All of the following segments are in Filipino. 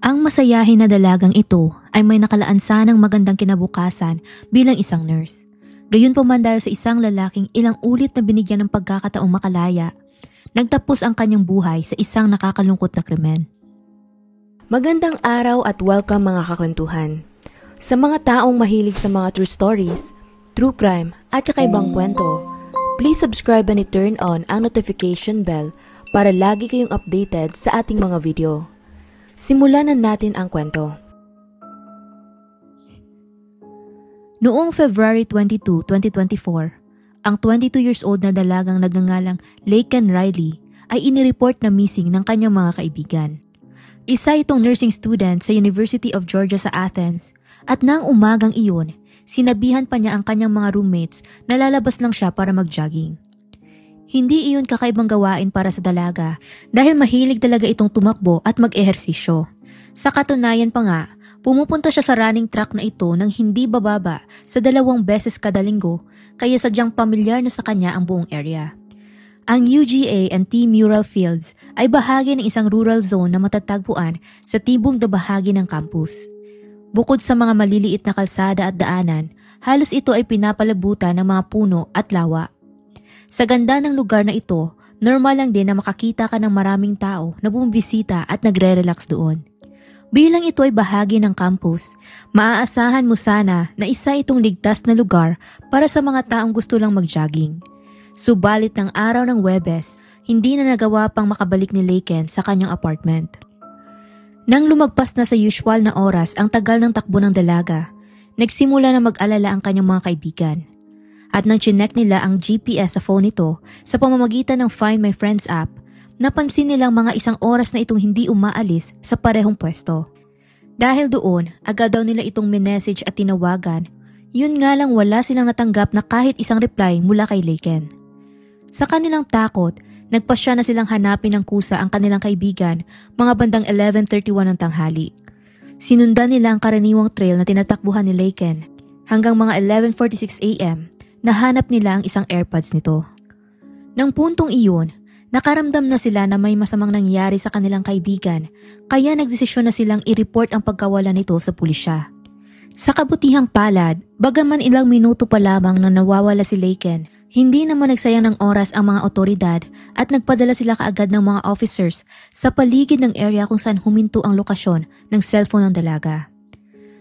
Ang masayahin na dalagang ito ay may nakalaan sanang magandang kinabukasan bilang isang nurse. Gayunpaman dahil sa isang lalaking ilang ulit na binigyan ng pagkakataong makalaya, nagtapos ang kanyang buhay sa isang nakakalungkot na krimen. Magandang araw at welcome mga kakwentuhan. Sa mga taong mahilig sa mga true stories, true crime at kakaibang kwento, please subscribe and turn on ang notification bell para lagi kayong updated sa ating mga video. Simulan na natin ang kwento. Noong February 22, 2024, ang 22 years old na dalagang nagngangalang Laken Riley ay inireport na missing ng kanyang mga kaibigan. Isa itong nursing student sa University of Georgia sa Athens at nang umagang iyon, sinabihan pa niya ang kanyang mga roommates na lalabas lang siya para mag-jogging. Hindi iyon kakaibang gawain para sa dalaga dahil mahilig talaga itong tumakbo at mag-ehersisyo. Sa katunayan pa nga, pumupunta siya sa running track na ito nang hindi bababa sa 2 beses kada linggo kaya sadyang pamilyar na sa kanya ang buong area. Ang UGA and T Mural Fields ay bahagi ng isang rural zone na matatagpuan sa tibong na bahagi ng campus. Bukod sa mga maliliit na kalsada at daanan, halos ito ay pinapalabutan ng mga puno at lawa. Sa ganda ng lugar na ito, normal lang din na makakita ka ng maraming tao na bumibisita at nagre-relax doon. Bilang ito ay bahagi ng campus, maaasahan mo sana na isa itong ligtas na lugar para sa mga taong gusto lang mag-jogging. Subalit ng araw ng Huwebes, hindi na nagawa pang makabalik ni Laken sa kanyang apartment. Nang lumagpas na sa usual na oras ang tagal ng takbo ng dalaga, nagsimula na mag-alala ang kanyang mga kaibigan. At nang chinek nila ang GPS sa phone nito sa pamamagitan ng Find My Friends app, napansin nilang mga 1 oras na itong hindi umaalis sa parehong pwesto. Dahil doon, agad daw nila itong minessage at tinawagan, yun nga lang wala silang natanggap na kahit isang reply mula kay Laken. Sa kanilang takot, nagpasya na silang hanapin ng kusa ang kanilang kaibigan mga bandang 11:31 ng tanghali. Sinundan nila ang karaniwang trail na tinatakbuhan ni Laken hanggang mga 11:46 AM, nahanap nila ang isang AirPods nito. Nang puntong iyon, nakaramdam na sila na may masamang nangyari sa kanilang kaibigan kaya nagdesisyon na silang i-report ang pagkawala nito sa pulisya. Sa kabutihang palad, bagaman ilang minuto pa lamang na nawawala si Laken, hindi naman nagsayang ng oras ang mga otoridad at nagpadala sila kaagad ng mga officers sa paligid ng area kung saan huminto ang lokasyon ng cellphone ng dalaga.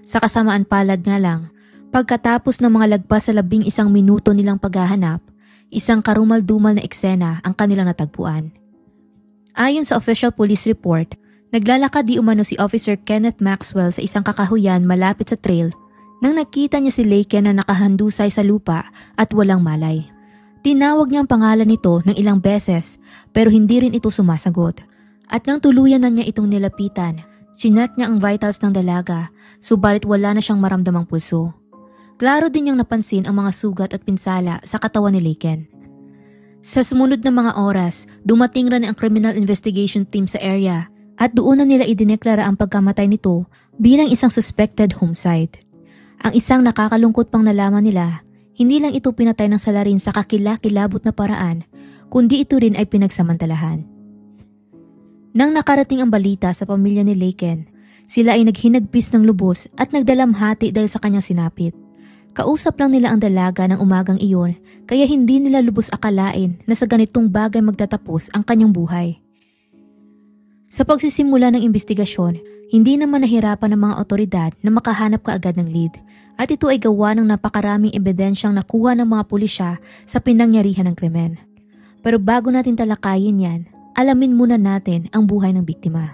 Sa kasamaan palad nga lang, pagkatapos ng mga lagpas sa 11 minuto nilang paghahanap, isang karumal-dumal na eksena ang kanilang natagpuan. Ayon sa official police report, naglalakad di umano si Officer Kenneth Maxwell sa isang kakahuyan malapit sa trail nang nakita niya si Laken na nakahandusay sa lupa at walang malay. Tinawag niya ang pangalan nito ng ilang beses pero hindi rin ito sumasagot. At nang tuluyan na niya itong nilapitan, sinek niya ang vitals ng dalaga subalit wala na siyang maramdamang pulso. Klaro din niyang napansin ang mga sugat at pinsala sa katawan ni Laken. Sa sumunod na mga oras, dumating rin ang criminal investigation team sa area at doon na nila idineklara ang pagkamatay nito bilang isang suspected homicide. Ang isang nakakalungkot pang nalaman nila, hindi lang ito pinatay ng salarin sa kakilakilabot na paraan, kundi ito rin ay pinagsamantalahan. Nang nakarating ang balita sa pamilya ni Laken, sila ay naghinagpis ng lubos at nagdalamhati dahil sa kanyang sinapit. Kausap lang nila ang dalaga ng umagang iyon kaya hindi nila lubos akalain na sa ganitong bagay magtatapos ang kanyang buhay. Sa pagsisimula ng investigasyon, hindi naman nahirapan ng mga otoridad na makahanap kaagad ng lead at ito ay gawa ng napakaraming ebidensyang nakuha ng mga pulisya sa pinangyarihan ng krimen. Pero bago natin talakayin yan, alamin muna natin ang buhay ng biktima.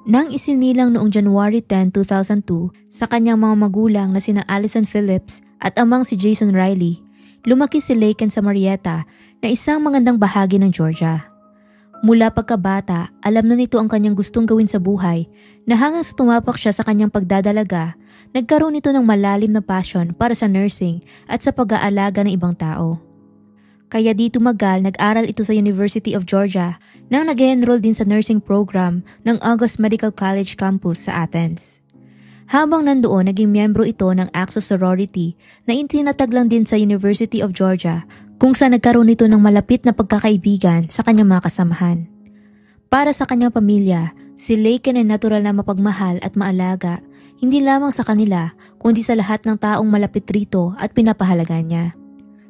Nang isinilang noong January 10, 2002 sa kanyang mga magulang na sina Allison Phillips at amang si Jason Riley, lumaki si Laken sa Marietta na isang magandang bahagi ng Georgia. Mula pagkabata, alam na nito ang kanyang gustong gawin sa buhay na hanggang sa tumapak siya sa kanyang pagdadalaga, nagkaroon ito ng malalim na passion para sa nursing at sa pag-aalaga ng ibang tao. Kaya di tumagal nag-aral ito sa University of Georgia nang nag-enroll din sa nursing program ng August Medical College campus sa Athens. Habang nandoon, naging miyembro ito ng Axis Sorority na itinatag lang din sa University of Georgia kung saan nagkaroon ito ng malapit na pagkakaibigan sa kanyang mga kasamahan. Para sa kanyang pamilya, Si Laken ay natural na mapagmahal at maalaga, hindi lamang sa kanila kundi sa lahat ng taong malapit rito at pinapahalagan niya.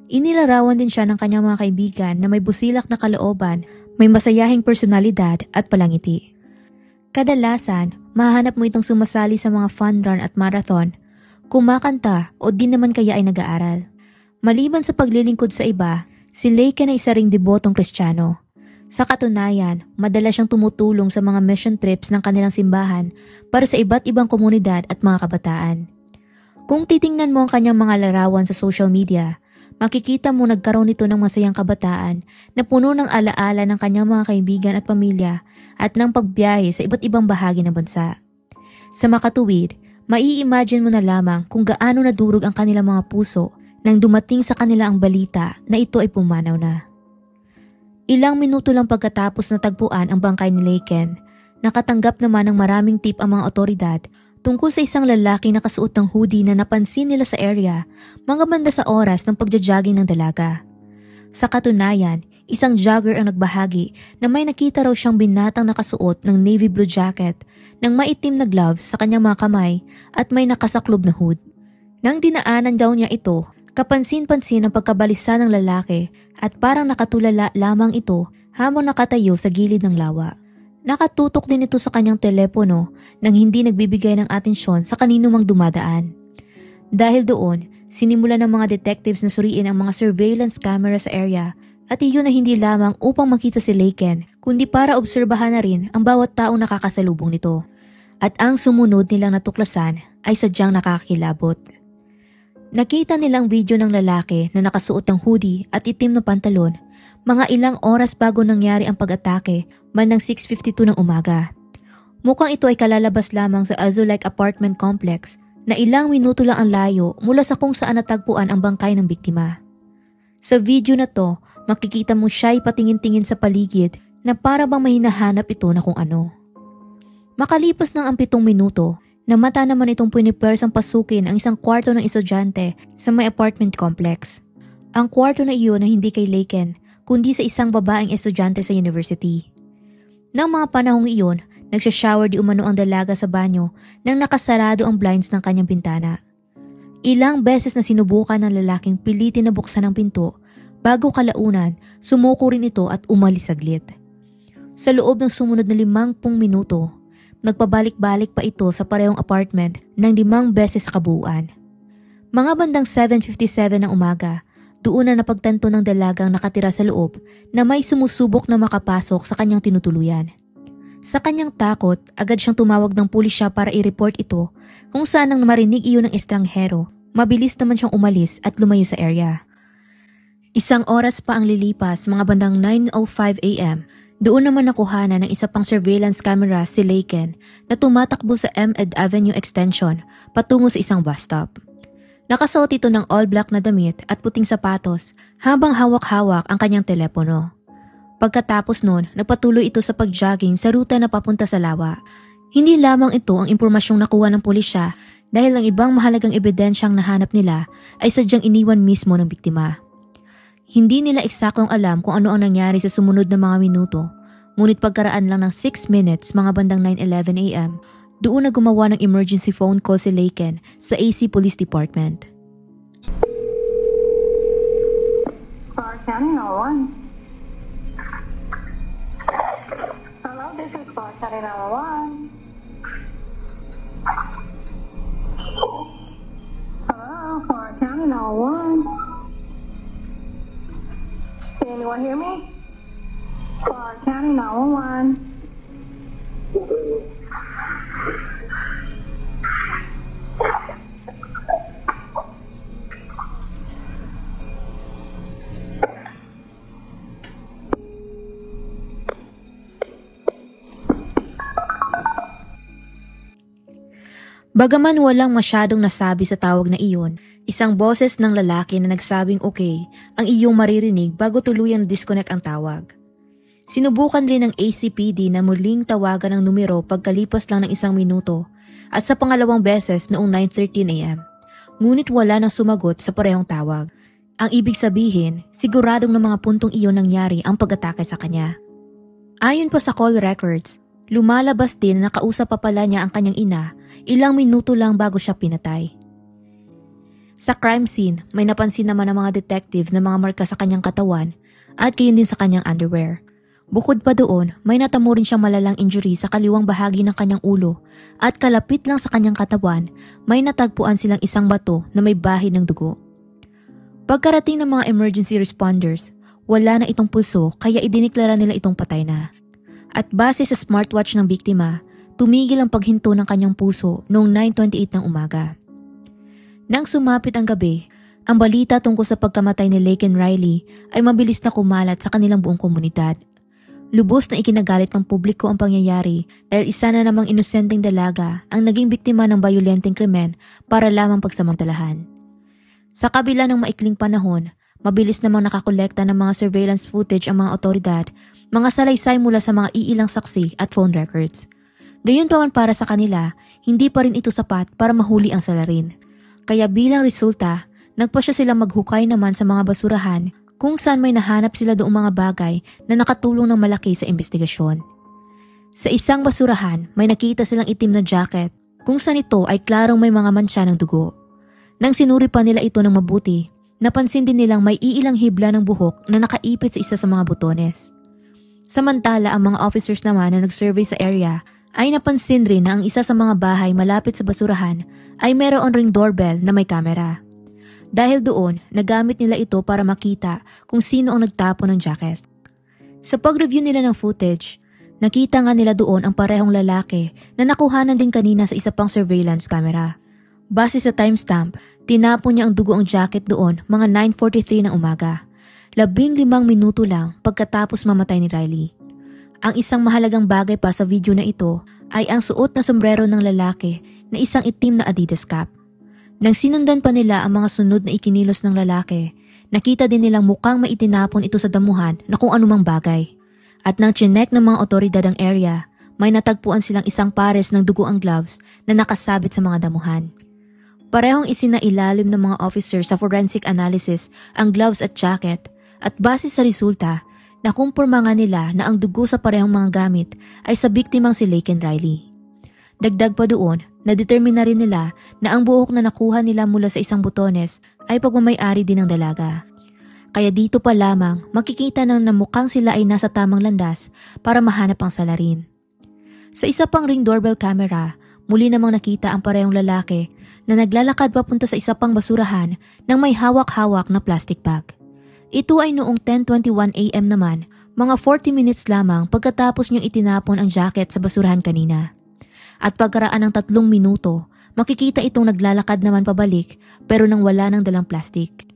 Inilarawan din siya ng kanyang mga kaibigan na may busilak na kalooban, may masayahing personalidad at palangiti. Kadalasan, mahanap mo itong sumasali sa mga fun run at marathon, kumakanta o di naman kaya ay nag-aaral. Maliban sa paglilingkod sa iba, si Laken ay isa ring debotong Kristiyano. Sa katunayan, madalas siyang tumutulong sa mga mission trips ng kanilang simbahan para sa iba't ibang komunidad at mga kabataan. Kung titingnan mo ang kanyang mga larawan sa social media, makikita mo nagkaroon nito ng masayang kabataan na puno ng alaala ng kanyang mga kaibigan at pamilya at ng pagbiyahe sa iba't ibang bahagi ng bansa. Sa makatuwid, mai-imagine mo na lamang kung gaano nadurog ang kanilang mga puso nang dumating sa kanila ang balita na ito ay pumanaw na. Ilang minuto lang pagkatapos natagpuan ang bangkay ni Laken, nakatanggap naman ng maraming tip ang mga otoridad tungkol sa isang lalaki na kasuot ng hoodie na napansin nila sa area mga banda sa oras ng pagja-jogging ng dalaga. Sa katunayan, isang jogger ang nagbahagi na may nakita raw siyang binatang nakasuot ng navy blue jacket ng maitim na gloves sa kanyang mga kamay at may nakasaklob na hood. Nang dinaanan daw niya ito, kapansin-pansin ang pagkabalisa ng lalaki at parang nakatulala lamang ito habang nakatayo sa gilid ng lawa. Nakatutok din ito sa kanyang telepono nang hindi nagbibigay ng atensyon sa kanino mang dumadaan. Dahil doon, sinimula ng mga detectives na suriin ang mga surveillance camera sa area at iyon na hindi lamang upang makita si Laken kundi para obserbahan na rin ang bawat taong nakakasalubong nito. At ang sumunod nilang natuklasan ay sadyang nakakakilabot. Nakita nilang video ng lalaki na nakasuot ng hoodie at itim na pantalon mga ilang oras bago nangyari ang pag-atake bandang 6:52 ng umaga. Mukhang ito ay kalalabas lamang sa Azulike apartment complex na ilang minuto lang ang layo mula sa kung saan natagpuan ang bangkay ng biktima. Sa video na to, makikita mo siya'y patingin-tingin sa paligid na para bang may hinahanap ito na kung ano. Makalipas ng 7 minuto, namata naman itong pinipersang pasukin ang isang kwarto ng estudyante sa may apartment complex. Ang kwarto na iyon ay hindi kay Laken, kundi sa isang babaeng estudyante sa university. Nang mga panahong iyon, nagsha-shower di umano ang dalaga sa banyo nang nakasarado ang blinds ng kanyang bintana. Ilang beses na sinubukan ng lalaking pilitin na buksan ang pinto, bago kalaunan, sumuko rin ito at umalis saglit. Sa loob ng sumunod na 50 minuto, nagpabalik-balik pa ito sa parehong apartment ng 5 beses sa kabuuan. Mga bandang 7:57 ng umaga, doon na napagtanto ng dalagang nakatira sa loob na may sumusubok na makapasok sa kanyang tinutuluyan. Sa kanyang takot, agad siyang tumawag ng pulisya para i-report ito kung saan nang marinig iyon ng estranghero, mabilis naman siyang umalis at lumayo sa area. Isang oras pa ang lilipas, mga bandang 9:05 AM, doon naman nakuhanan ng isa pang surveillance camera si Laken na tumatakbo sa M.Ed Avenue Extension patungo sa isang bus stop. Nakasuot ito ng all-black na damit at puting sapatos habang hawak-hawak ang kanyang telepono. Pagkatapos nun, nagpatuloy ito sa pag-jogging sa ruta na papunta sa lawa. Hindi lamang ito ang impormasyong nakuha ng pulisya dahil ang ibang mahalagang ebidensyang nahanap nila ay sadyang iniwan mismo ng biktima. Hindi nila eksaktong alam kung ano ang nangyari sa sumunod na mga minuto, ngunit pagkaraan lang ng 6 minutes mga bandang 9:11 AM, doon na gumawa ng emergency phone call si Laken sa AC Police Department. Clark County 911. Hello, this is Clark County 911. Hello, Clark County 911. Can anyone hear me? Clark County 911. Bagaman walang masyadong nasabi sa tawag na iyon, isang boses ng lalaki na nagsabing okay ang iyong maririnig bago tuluyang disconnect ang tawag. Sinubukan rin ng ACPD na muling tawagan ang numero pagkalipas lang ng 1 minuto at sa pangalawang beses noong 9:13 AM. Ngunit wala nang sumagot sa parehong tawag. Ang ibig sabihin, siguradong ng mga puntong iyon nangyari ang pag-atake sa kanya. Ayon pa sa call records, Lumalabas din na nakausap pa pala niya ang kanyang ina ilang minuto lang bago siya pinatay. Sa crime scene, may napansin naman ng mga detective na mga marka sa kanyang katawan at gayon din sa kanyang underwear. Bukod pa doon, may natamo rin siyang malalang injury sa kaliwang bahagi ng kanyang ulo at kalapit lang sa kanyang katawan, may natagpuan silang isang bato na may bahid ng dugo. Pagkarating ng mga emergency responders, wala na itong pulso kaya idiniklara nila itong patay na. At base sa smartwatch ng biktima, tumigil ang paghinto ng kanyang puso noong 9:28 ng umaga. Nang sumapit ang gabi, ang balita tungkol sa pagkamatay ni Laken Riley ay mabilis na kumalat sa kanilang buong komunidad. Lubos na ikinagalit ng publiko ang pangyayari dahil isa na namang inosenteng dalaga ang naging biktima ng bayolenteng krimen para lamang pagsamantalahan. Sa kabila ng maikling panahon, mabilis namang nakakolekta ng mga surveillance footage ang mga otoridad, mga salaysay mula sa mga iilang saksi at phone records. Gayunpaman para sa kanila, hindi pa rin ito sapat para mahuli ang salarin. Kaya bilang resulta, nagpasya silang maghukay naman sa mga basurahan kung saan may nahanap sila doong mga bagay na nakatulong ng malaki sa investigasyon. Sa isang basurahan, may nakita silang itim na jacket kung saan ito ay klarong may mga mansya ng dugo. Nang sinuri pa nila ito ng mabuti, napansin din nilang may iilang hibla ng buhok na nakaipit sa isa sa mga butones. Samantala, ang mga officers naman na nag-survey sa area ay napansin rin na ang isa sa mga bahay malapit sa basurahan ay mayroon ring doorbell na may kamera. Dahil doon, nagamit nila ito para makita kung sino ang nagtapon ng jacket. Sa pag-review nila ng footage, nakita nga nila doon ang parehong lalaki na nakuhanan din kanina sa isa pang surveillance camera. Base sa timestamp, tinapon niya ang dugo ang jacket doon mga 9:43 ng umaga. 15 minuto lang pagkatapos mamatay ni Riley. Ang isang mahalagang bagay pa sa video na ito ay ang suot na sombrero ng lalaki na isang itim na Adidas cap. Nang sinundan pa nila ang mga sunod na ikinilos ng lalaki, nakita din nilang mukhang maitinapon ito sa damuhan na kung anumang bagay. At nang chinek ng mga otoridad ang area, may natagpuan silang isang pares ng dugoang gloves na nakasabit sa mga damuhan. Parehong isinailalim ng mga officer sa forensic analysis ang gloves at jacket at base sa resulta, nakumpirma nga nila na ang dugo sa parehong mga gamit ay sa biktimang si Laken Riley. Dagdag pa doon, nadetermina rin nila na ang buhok na nakuha nila mula sa isang butones ay pagmamay-ari din ng dalaga. Kaya dito pa lamang makikita na mukhang sila ay nasa tamang landas para mahanap ang salarin. Sa isa pang ring doorbell camera, muli namang nakita ang parehong lalaki na naglalakad papunta sa isa pang basurahan nang may hawak-hawak na plastic bag. Ito ay noong 10:21 AM naman, mga 40 minutes lamang pagkatapos niyang itinapon ang jacket sa basurahan kanina. At pagkaraan ng 3 minuto, makikita itong naglalakad naman pabalik pero nang wala ng dalang plastic.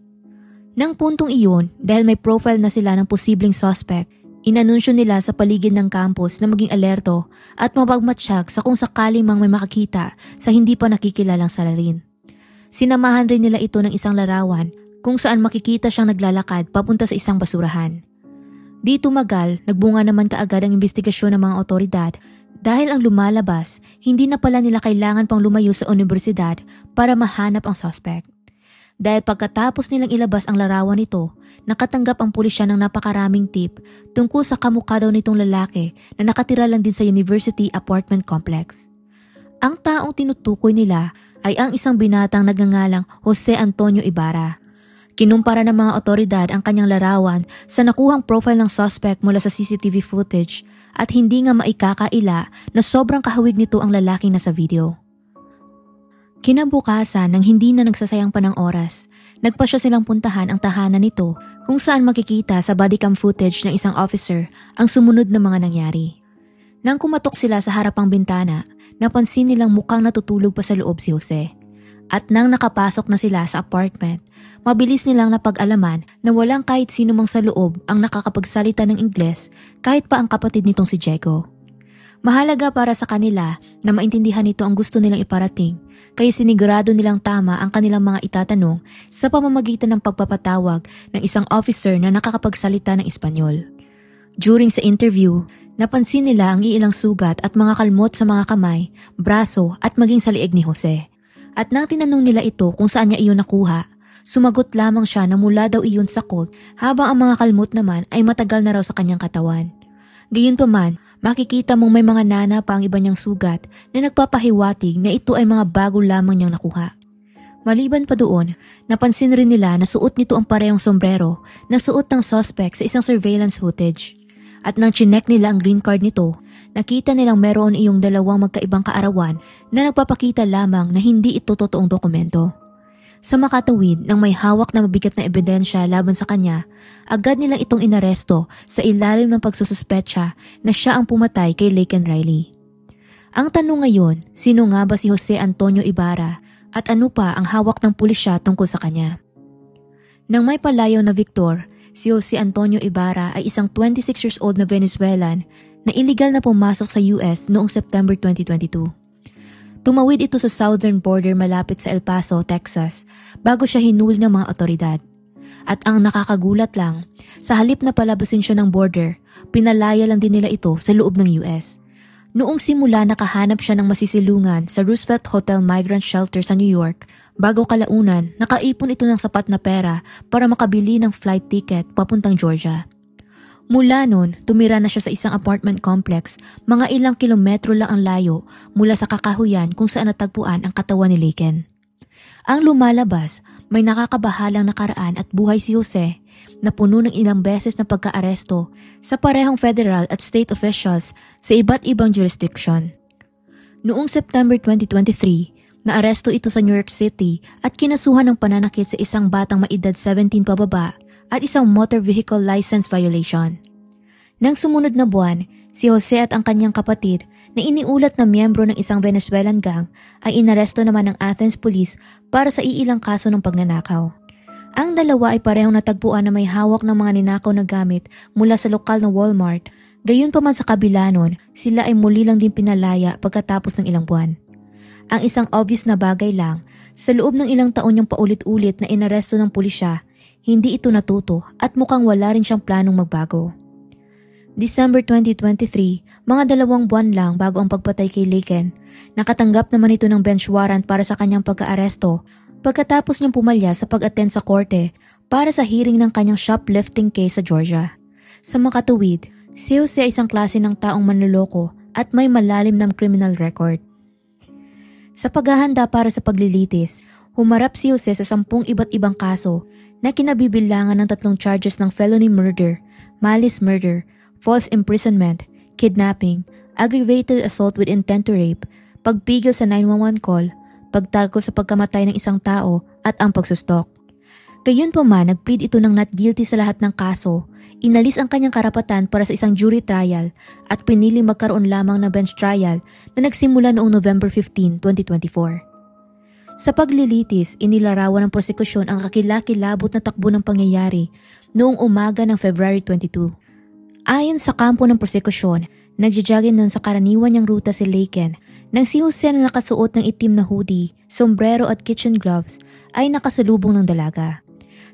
Nang puntong iyon, dahil may profile na sila ng posibleng suspect, inanunsyo nila sa paligid ng campus na maging alerto at mapagmatsyag sa kung sakaling mang may makakita sa hindi pa nakikilalang salarin. Sinamahan rin nila ito ng isang larawan kung saan makikita siyang naglalakad papunta sa isang basurahan. Di tumagal, nagbunga naman kaagad ang investigasyon ng mga otoridad dahil ang lumalabas, hindi na pala nila kailangan pang lumayo sa universidad para mahanap ang suspect. Dahil pagkatapos nilang ilabas ang larawan nito, nakatanggap ang pulisya ng napakaraming tip tungkol sa kamukha daw nitong lalaki na nakatira lang din sa University Apartment Complex. Ang taong tinutukoy nila ay ang isang binatang nagngangalang Jose Antonio Ibarra. Kinumpara ng mga otoridad ang kanyang larawan sa nakuhang profile ng suspect mula sa CCTV footage at hindi nga maikakaila na sobrang kahawig nito ang lalaking nasa video. Kinabukasan nang hindi na nagsasayang pa ng oras, nagpasya silang puntahan ang tahanan nito kung saan makikita sa bodycam footage ng isang officer ang sumunod na mga nangyari. Nang kumatok sila sa harapang bintana, napansin nilang mukhang natutulog pa sa loob si Jose. At nang nakapasok na sila sa apartment, mabilis nilang napag-alaman na walang kahit sino mang sa loob ang nakakapagsalita ng Ingles kahit pa ang kapatid nitong si Diego. Mahalaga para sa kanila na maintindihan nito ang gusto nilang iparating kaya sinigurado nilang tama ang kanilang mga itatanong sa pamamagitan ng pagpapatawag ng isang officer na nakakapagsalita ng Espanyol. During sa interview, napansin nila ang iilang sugat at mga kalmot sa mga kamay, braso at maging sa lieg ni Jose. At nang tinanong nila ito kung saan niya iyon nakuha, sumagot lamang siya na mula daw iyon sa cold habang ang mga kalmot naman ay matagal na raw sa kanyang katawan. Gayunpaman, Makikita mong may mga nana pa ang iba niyang sugat na nagpapahiwatig na ito ay mga bago lamang niyang nakuha. Maliban pa doon, napansin rin nila na suot nito ang parehong sombrero na suot ng suspect sa isang surveillance footage. At nang chinek nila ang green card nito, nakita nilang meron iyong dalawang magkaibang kaarawan na nagpapakita lamang na hindi ito totoong dokumento. Sa makatawid nang may hawak na mabigat na ebidensya laban sa kanya, agad nilang itong inaresto sa ilalim ng pagsususpetsa na siya ang pumatay kay Laken Riley. Ang tanong ngayon, sino nga ba si Jose Antonio Ibarra at ano pa ang hawak ng pulisya tungkol sa kanya? Nang may palayaw na Victor, si Jose Antonio Ibarra ay isang 26 years old na Venezuelan na iligal na pumasok sa US noong September 2022. Tumawid ito sa southern border malapit sa El Paso, Texas, bago siya hinuli ng mga otoridad. At ang nakakagulat lang, sa halip na palabasin siya ng border, pinalaya lang din nila ito sa loob ng US. Noong simula nakahanap siya ng masisilungan sa Roosevelt Hotel Migrant Shelter sa New York, bago kalaunan nakaipon ito ng sapat na pera para makabili ng flight ticket papuntang Georgia. Mula noon, tumira na siya sa isang apartment complex, mga ilang kilometro lang ang layo mula sa kakahuyan kung saan natagpuan ang katawan ni Laken. Ang lumalabas, may nakakabahalang nakaraan at buhay si Jose na puno ng ilang beses na pagkaaresto sa parehong federal at state officials sa iba't ibang jurisdiction. Noong September 2023, naaresto ito sa New York City at kinasuhan ng pananakit sa isang batang maedad 17 pababa at isang motor vehicle license violation. Nang sumunod na buwan, si Jose at ang kanyang kapatid na iniulat na miyembro ng isang Venezuelan gang ay inaresto naman ng Athens Police para sa iilang kaso ng pagnanakaw. Ang dalawa ay parehong natagpuan na may hawak ng mga ninakaw na gamit mula sa lokal na Walmart. Gayunpaman sa kabila nun, sila ay muli lang din pinalaya pagkatapos ng ilang buwan. Ang isang obvious na bagay lang, sa loob ng ilang taon niyang paulit-ulit na inaresto ng pulisya, hindi ito natuto at mukhang wala rin siyang planong magbago. December 2023, mga 2 buwan lang bago ang pagpatay kay Laken, nakatanggap naman ito ng bench warrant para sa kanyang pagka-aresto pagkatapos niyang pumalya sa pag-attend sa korte para sa hearing ng kanyang shoplifting case sa Georgia. Sa makatuwid, si Jose ay isang klase ng taong manloloko at may malalim na criminal record. Sa paghahanda para sa paglilitis, humarap si Jose sa 10 iba't ibang kaso na kinabibilangan ng 3 charges ng felony murder, malice murder, false imprisonment, kidnapping, aggravated assault with intent to rape, pagpigil sa 911 call, pagtago sa pagkamatay ng isang tao at ang pagsustok. Gayunpaman, nagplead ito ng not guilty sa lahat ng kaso, inalis ang kanyang karapatan para sa isang jury trial at pinili magkaroon lamang ng bench trial na nagsimula noong November 15, 2024. Sa paglilitis, inilarawan ng prosekusyon ang kakilakilabot na takbo ng pangyayari noong umaga ng February 22. Ayon sa kampo ng prosekusyon, nagjajagin noon sa karaniwan niyang ruta si Laken nang si Jose na nakasuot ng itim na hoodie, sombrero at kitchen gloves ay nakasalubong ng dalaga.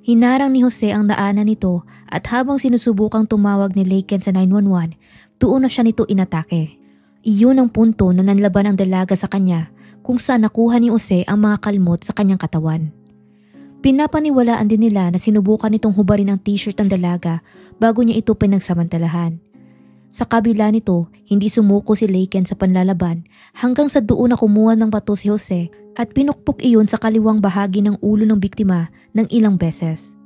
Hinarang ni Jose ang daanan nito at habang sinusubukang tumawag ni Laken sa 911, doon na siya nito inatake. Iyon ang punto na nanlaban ang dalaga sa kanya kung saan nakuha ni Jose ang mga kalmot sa kanyang katawan. Pinapaniwalaan din nila na sinubukan nitong hubarin ang t-shirt ng dalaga bago niya ito pinagsamantalahan. Sa kabila nito, hindi sumuko si Laken sa panlalaban hanggang sa doon na kumuha ng bato si Jose at pinukpok iyon sa kaliwang bahagi ng ulo ng biktima ng ilang beses.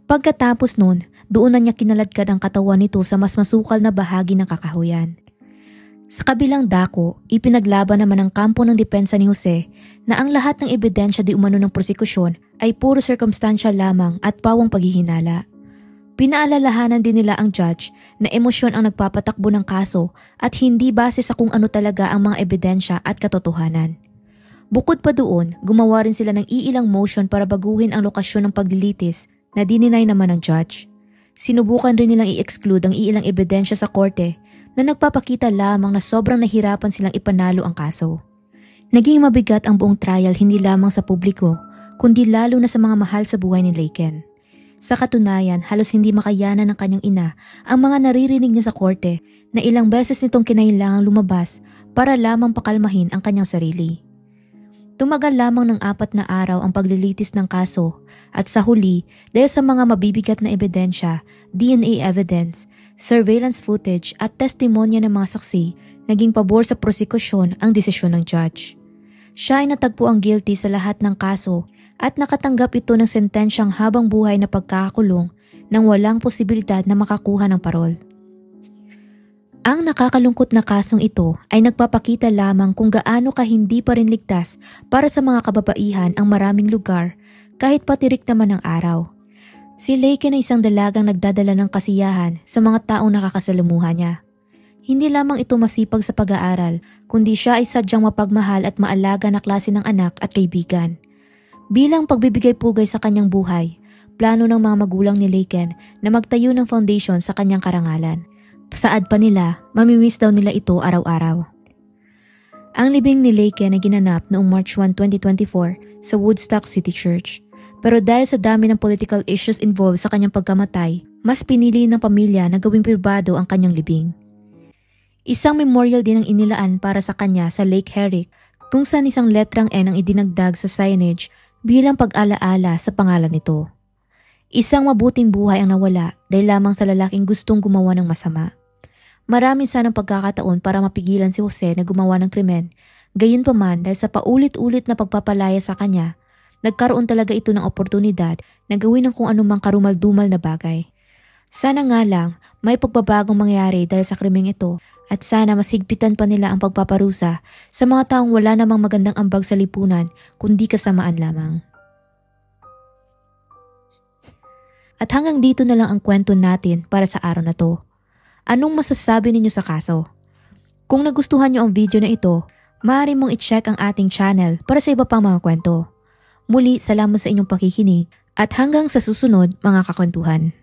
Pagkatapos nun, doon na niya kinaladkad ang katawan nito sa mas masukal na bahagi ng kakahuyan. Sa kabilang dako, ipinaglaban naman ng kampo ng depensa ni Jose na ang lahat ng ebidensya di umano ng prosekusyon ay puro circumstantial lamang at pawang paghihinala. Pinaalalahanan din nila ang judge na emosyon ang nagpapatakbo ng kaso at hindi base sa kung ano talaga ang mga ebidensya at katotohanan. Bukod pa doon, gumawa rin sila ng iilang motion para baguhin ang lokasyon ng paglilitis na dininay naman ng judge. Sinubukan rin nilang i-exclude ang iilang ebidensya sa korte na nagpapakita lamang na sobrang nahirapan silang ipanalo ang kaso. Naging mabigat ang buong trial hindi lamang sa publiko, kundi lalo na sa mga mahal sa buhay ni Laken. Sa katunayan, halos hindi makayanan ng kanyang ina ang mga naririnig niya sa korte na ilang beses nitong kinailangang lumabas para lamang pakalmahin ang kanyang sarili. Tumagal lamang ng 4 na araw ang paglilitis ng kaso at sa huli, dahil sa mga mabibigat na ebidensya, DNA evidence, surveillance footage at testimonya ng mga saksi naging pabor sa prosekusyon ang desisyon ng judge. Siya ay natagpo ang guilty sa lahat ng kaso at nakatanggap ito ng sentensyang habang buhay na pagkakakulong nang walang posibilidad na makakuha ng parol. Ang nakakalungkot na kasong ito ay nagpapakita lamang kung gaano ka hindi pa rin ligtas para sa mga kababaihan ang maraming lugar kahit patirik naman ang araw. Si Laken ay isang dalagang nagdadala ng kasiyahan sa mga taong nakakasalumuhan niya. Hindi lamang ito masipag sa pag-aaral, kundi siya ay sadyang mapagmahal at maalaga na klase ng anak at kaibigan. Bilang pagbibigay pugay sa kanyang buhay, plano ng mga magulang ni Laken na magtayo ng foundation sa kanyang karangalan. Saad pa nila, mamimiss daw nila ito araw-araw. Ang libing ni Laken ay ginanap noong March 1, 2024 sa Woodstock City Church. Pero dahil sa dami ng political issues involved sa kanyang pagkamatay, mas pinili ng pamilya na gawing pribado ang kanyang libing. Isang memorial din ang inilaan para sa kanya sa Lake Herrick kung saan isang letrang N ang idinagdag sa signage bilang pag-alaala sa pangalan nito. Isang mabuting buhay ang nawala dahil lamang sa lalaking gustong gumawa ng masama. Maraming sanang pagkakataon para mapigilan si Jose na gumawa ng krimen, gayunpaman dahil sa paulit-ulit na pagpapalaya sa kanya, nagkaroon talaga ito ng oportunidad na gawin ng kung anumang karumal-dumal na bagay. Sana nga lang may pagbabagong mangyari dahil sa krimeng ito at sana mas higpitan pa nila ang pagpaparusa sa mga taong wala namang magandang ambag sa lipunan kundi kasamaan lamang. At hanggang dito na lang ang kwento natin para sa araw na to. Anong masasabi ninyo sa kaso? Kung nagustuhan nyo ang video na ito, maaari mong i-check ang ating channel para sa iba pang mga kwento. Muli, salamat sa inyong pakikinig at hanggang sa susunod mga kakwentuhan.